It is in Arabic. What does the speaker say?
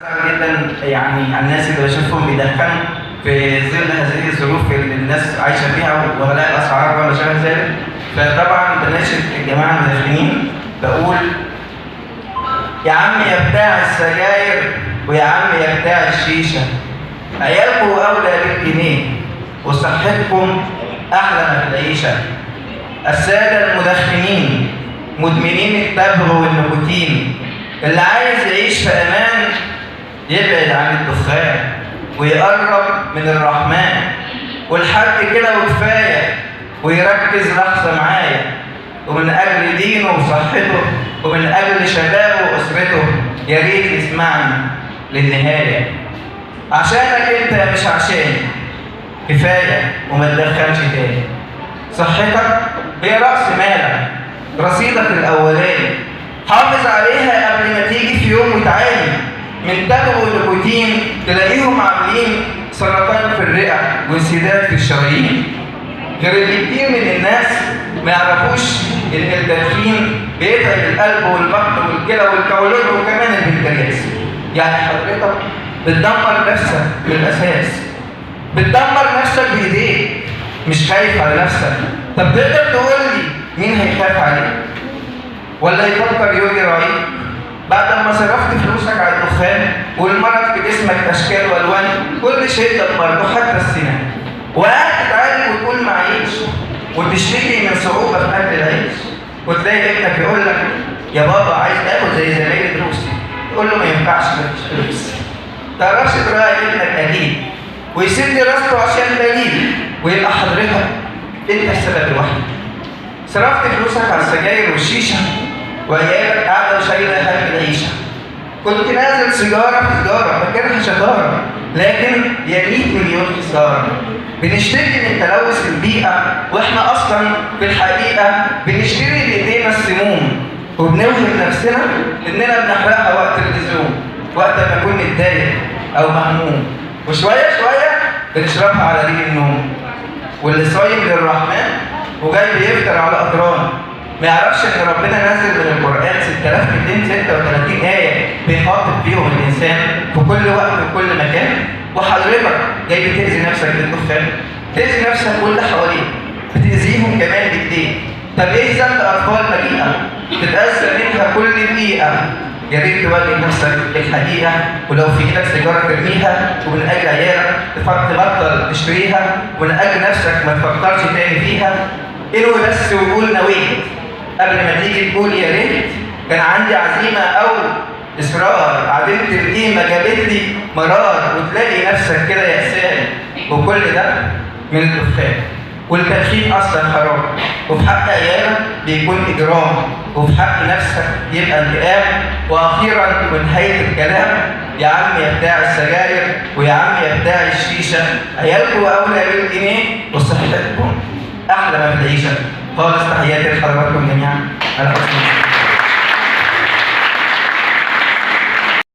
جدا يعني الناس اللي بشوفهم بيدخنوا في ظل هذه الظروف اللي الناس عايشه فيها وغلاء الاسعار وما شابه ذلك. فطبعا بناشد الجماعه المدخنين بقول يا عم يا بتاع السجاير ويا عم يا بتاع الشيشه، عيالكم اولى بالجنيه وصحتكم احلى من العيشه. الساده المدخنين مدمنين التبغ والنيكوتين، اللي عايز يعيش في امان يبعد عن الدخان ويقرب من الرحمن، والحد كده وكفايه ويركز لحظه معايا، ومن اجل دينه وصحته ومن اجل شبابه واسرته يا ريت يسمعني للنهايه. عشانك انت مش عشاني، كفايه وما تدخنش تاني. صحتك هي راس مالك، رصيدك الاولاني، حافظ عليها قبل ما تيجي في يوم وتعاني من تبغ ونيكوتين تلاقيهم عاملين سرطان في الرئه وانسداد في الشرايين. غير اللي كتير من الناس ما يعرفوش ان التدخين بيتعب القلب والبطن والكلى والكولون وكمان البنكرياس. يعني حضرتك بتدمر نفسك من الاساس، بتدمر نفسك بايديك، مش خايف على نفسك. طب تقدر تقول لي مين هيخاف عليك؟ ولا يفكر يجي رايك بعد ما صرفت فلوسك على الدخان والمرض في جسمك اشكال والوان، كل شيء دمرته حتى السنان، وقاعد تتعالج وتقول معيش وتشتكي من صعوبه في اكل العيش، وتلاقي ابنك يقول لك يا بابا عايز تاكل زي زمايلي دروسي، تقول له ما ينفعش مفيش فلوس. ما تعرفش تراعي ابنك اكيد ويسد راسه عشان دليل، ويبقى حضرتك انت السبب الوحيد. صرفت فلوسك على السجاير والشيشه وعيالك قاعده وشايله هم العيشه. كنت نازل سيجاره في سيجاره فاكرها شطاره، لكن يا 100 مليون خساره. بنشتكي من تلوث البيئه واحنا اصلا في الحقيقه بنشتري بايدينا السموم، وبنوهم نفسنا اننا بنحرقها وقت اللزوم، وقت ما نكون متضايق او مهموم، وشويه شويه بنشربها على ريق النوم. واللي صايم للرحمن وجاي بيفطر على اطران ما يعرفش ان ربنا نزل من القران 6236 ايه بيخاطب فيهم الانسان في كل وقت وكل مكان. وحضرتك جاي بتاذي نفسك بالدخان، تاذي نفسك واللي حواليك، بتاذيهم كمان بايديك. طب ايه ذنب اطفال بريئه تتاذى منها كل دقيقه؟ يا ريت تواجه نفسك الحقيقه، ولو في ايدك سيجاره ترميها، ومن اجل عيالك تبطل تشتريها، ومن اجل نفسك ما تفكرش تاني فيها. انوي بس وقول نويت قبل ما تيجي تقول يا ريت كان عندي عزيمه او اصرار، عديمه القيمه جابت لي مرار، وتلاقي نفسك كده يأسان. وكل ده من الدخان، والتدخين اصلا حرام، وفي حق عيالك بيكون اجرام، وفي حق نفسك يبقى انتقام. واخيرا ونهايه الكلام، يا عم يا بتاع السجاير ويا عم يا بتاع الشيشه، عيالكم اولى بالجنيه وصحتكم احلى ما في العيشه. خالص تحياتي لحضراتكم جميعا على حسن